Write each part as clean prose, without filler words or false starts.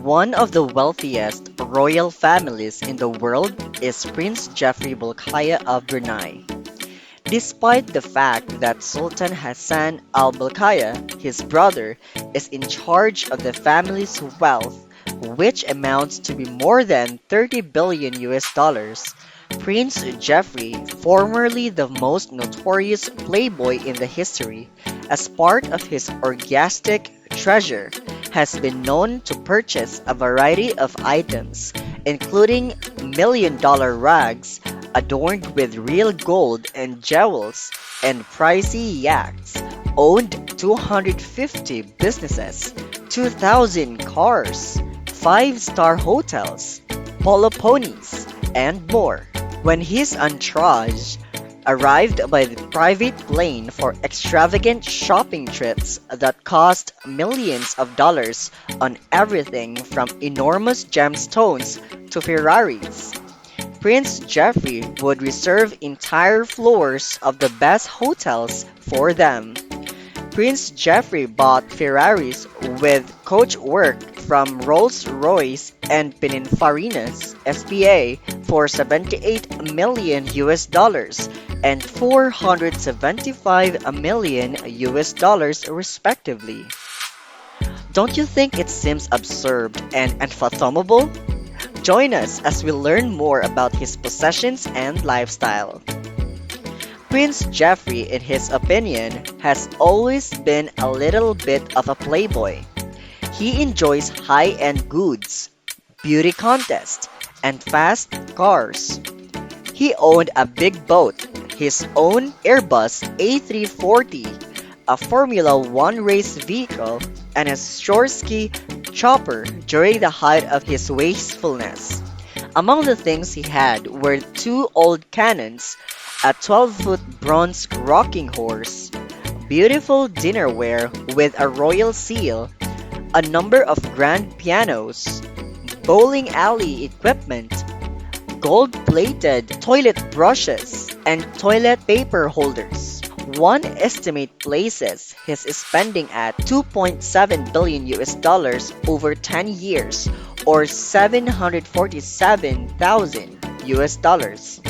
One of the wealthiest royal families in the world is Prince Jeffrey Bolkiah of Brunei. Despite the fact that Sultan Hassan al Bolkiah, his brother, is in charge of the family's wealth, which amounts to be more than 30 billion US dollars, Prince Jeffrey, formerly the most notorious playboy in the history, as part of his orgiastic treasure, has been known to purchase a variety of items, including million-dollar rugs adorned with real gold and jewels, and pricey yachts, owned 250 businesses, 2,000 cars, five-star hotels, polo ponies, and more. When his entourage arrived by the private plane for extravagant shopping trips that cost millions of dollars on everything from enormous gemstones to Ferraris, Prince Jeffrey would reserve entire floors of the best hotels for them. Prince Jeffrey bought Ferraris with coachwork from Rolls-Royce and Pininfarina's SPA for 78 million US dollars and 475 million US dollars respectively. Don't you think it seems absurd and unfathomable? Join us as we learn more about his possessions and lifestyle. Prince Jeffrey, in his opinion, has always been a little bit of a playboy. He enjoys high-end goods, beauty contests, and fast cars. He owned a big boat, his own Airbus A340, a Formula One race vehicle, and a shore ski chopper during the height of his wastefulness. Among the things he had were two old cannons, a 12-foot bronze rocking horse, beautiful dinnerware with a royal seal, a number of grand pianos, bowling alley equipment, gold-plated toilet brushes, and toilet paper holders. One estimate places his spending at 2.7 billion US dollars over 10 years or 747,000 US dollars.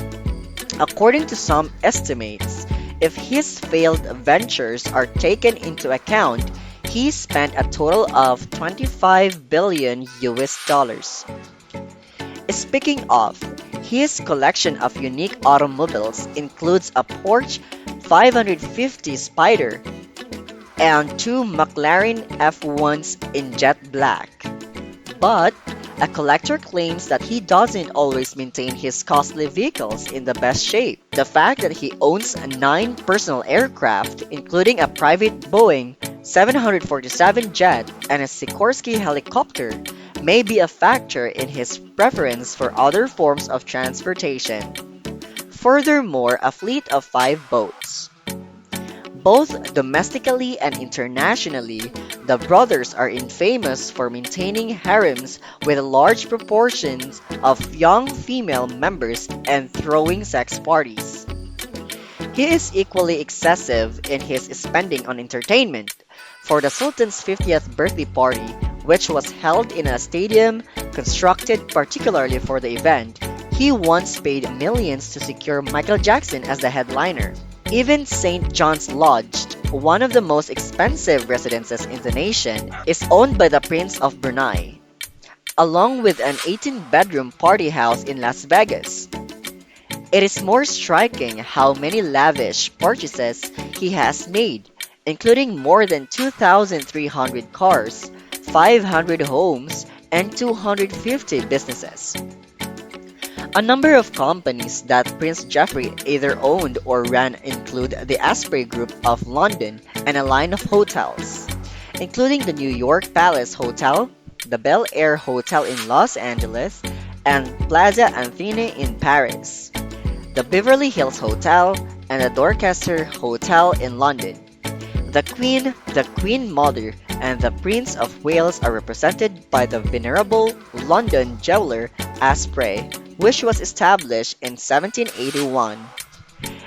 According to some estimates, if his failed ventures are taken into account, he spent a total of 25 billion US dollars. Speaking of, his collection of unique automobiles includes a Porsche 550 Spider and two McLaren F1s in jet black. But a collector claims that he doesn't always maintain his costly vehicles in the best shape. The fact that he owns 9 personal aircraft, including a private Boeing 747 jet and a Sikorsky helicopter, may be a factor in his preference for other forms of transportation. Furthermore, a fleet of 5 boats. Both domestically and internationally, the brothers are infamous for maintaining harems with large proportions of young female members and throwing sex parties. He is equally excessive in his spending on entertainment. For the Sultan's 50th birthday party, which was held in a stadium constructed particularly for the event, he once paid millions to secure Michael Jackson as the headliner. Even St. John's Lodge, one of the most expensive residences in the nation, is owned by the Prince of Brunei, along with an 18-bedroom party house in Las Vegas. It is more striking how many lavish purchases he has made, including more than 2,300 cars, 500 homes, and 250 businesses. A number of companies that Prince Jeffrey either owned or ran include the Asprey Group of London and a line of hotels, including the New York Palace Hotel, the Bel Air Hotel in Los Angeles, and Plaza Athene in Paris, the Beverly Hills Hotel, and the Dorchester Hotel in London. The Queen Mother, and the Prince of Wales are represented by the venerable London jeweler Asprey, which was established in 1781.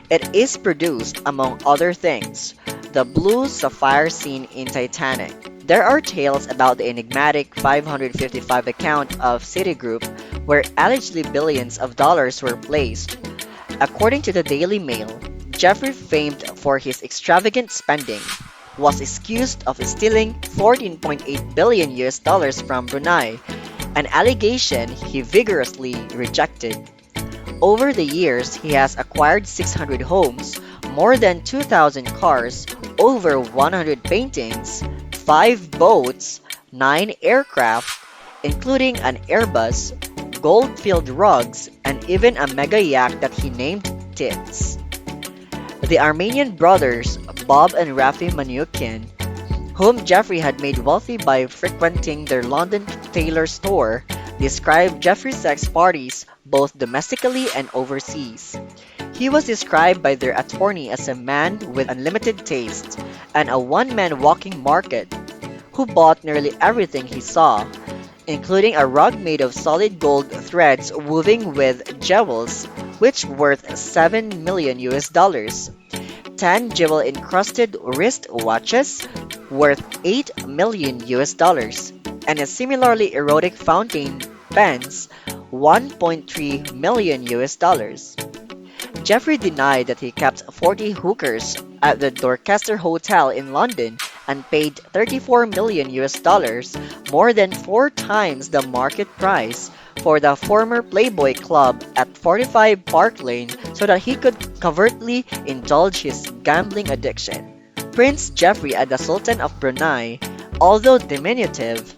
It is produced, among other things, the blue sapphire seen in Titanic, There are tales about the enigmatic 555 account of Citigroup where allegedly billions of dollars were placed. According to the Daily Mail, Jeffrey, famed for his extravagant spending, was accused of stealing 14.8 billion US dollars from Brunei, an allegation he vigorously rejected. Over the years, he has acquired 600 homes, more than 2,000 cars, over 100 paintings, 5 boats, 9 aircraft, including an Airbus, gold-filled rugs, and even a mega yacht that he named Tits. The Armenian brothers, Bob and Rafi Manoukian, whom Jeffrey had made wealthy by frequenting their London tailor store, described Jeffrey's sex parties both domestically and overseas. He was described by their attorney as a man with unlimited taste and a one-man walking market who bought nearly everything he saw, including a rug made of solid gold threads woven with jewels, which worth 7 million US dollars, 10 jewel encrusted wrist watches worth 8 million US dollars, and a similarly erotic fountain pens 1.3 million US dollars. Jeffrey denied that he kept 40 hookers at the Dorchester Hotel in London and paid 34 million US dollars, more than 4 times the market price, for the former Playboy Club at 45 Park Lane so that he could covertly indulge his gambling addiction. Prince Jeffrey and the Sultan of Brunei, although diminutive,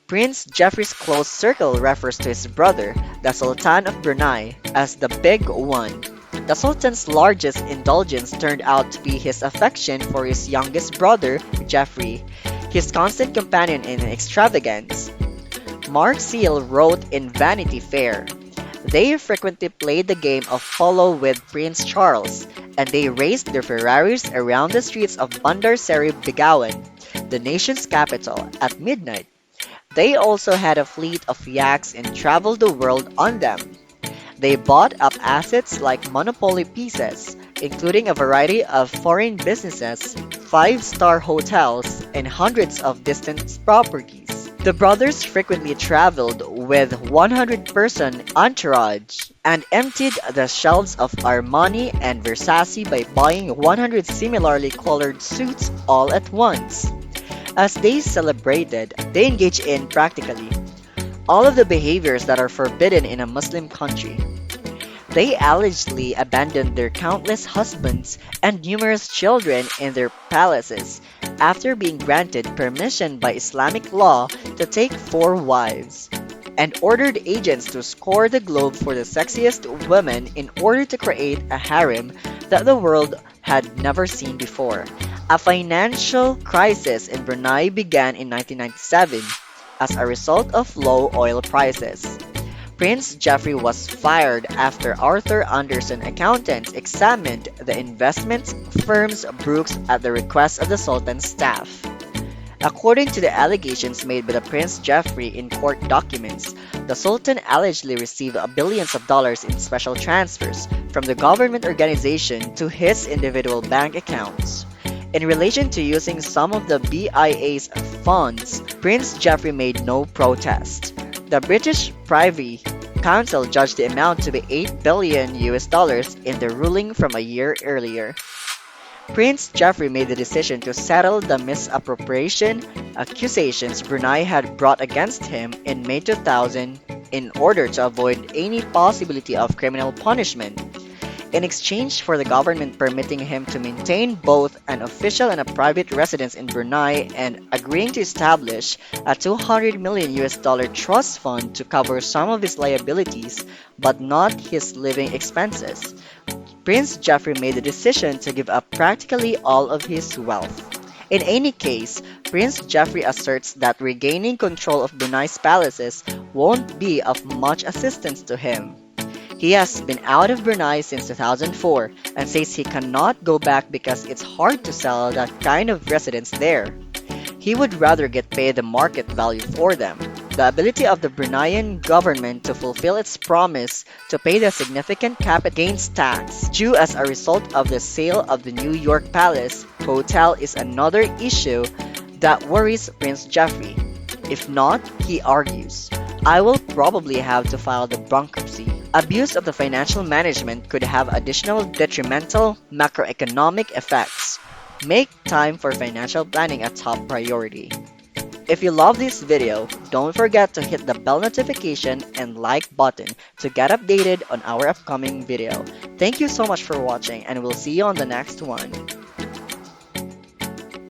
Prince Jeffrey's close circle refers to his brother, the Sultan of Brunei, as the Big One. The Sultan's largest indulgence turned out to be his affection for his youngest brother, Jeffrey, his constant companion in extravagance. Mark Seal wrote in Vanity Fair, "They frequently played the game of polo with Prince Charles, and they raced their Ferraris around the streets of Bandar Seri Begawan, the nation's capital, at midnight. They also had a fleet of yachts and traveled the world on them. They bought up assets like monopoly pieces, including a variety of foreign businesses, 5-star hotels, and hundreds of distant properties. The brothers frequently traveled with 100-person entourage and emptied the shelves of Armani and Versace by buying 100 similarly colored suits all at once. As they celebrated, they engaged in practically all of the behaviors that are forbidden in a Muslim country. They allegedly abandoned their countless husbands and numerous children in their palaces after being granted permission by Islamic law to take 4 wives, and ordered agents to scour the globe for the sexiest women in order to create a harem that the world had never seen before. A financial crisis in Brunei began in 1997 as a result of low oil prices. Prince Jeffrey was fired after Arthur Andersen accountants examined the investment firm's books at the request of the Sultan's staff. According to the allegations made by the Prince Jeffrey in court documents, the Sultan allegedly received billions of dollars in special transfers from the government organization to his individual bank accounts. In relation to using some of the BIA's funds, Prince Jeffrey made no protest. The British Privy Council judged the amount to be 8 billion US dollars in the ruling from a year earlier. Prince Jeffrey made the decision to settle the misappropriation accusations Brunei had brought against him in May 2000 in order to avoid any possibility of criminal punishment. In exchange for the government permitting him to maintain both an official and a private residence in Brunei and agreeing to establish a 200 million US dollar trust fund to cover some of his liabilities but not his living expenses, Prince Jeffrey made the decision to give up practically all of his wealth. In any case, Prince Jeffrey asserts that regaining control of Brunei's palaces won't be of much assistance to him. He has been out of Brunei since 2004 and says he cannot go back because it's hard to sell that kind of residence there. He would rather get paid the market value for them. The ability of the Bruneian government to fulfill its promise to pay the significant capital gains tax due as a result of the sale of the New York Palace Hotel is another issue That worries Prince Jeffrey. If not, he argues, I will probably have to file the bankruptcy. Abuse of the financial management could have additional detrimental macroeconomic effects. Make time for financial planning a top priority. If you love this video, don't forget to hit the bell notification and like button to get updated on our upcoming video. Thank you so much for watching and we'll see you on the next one.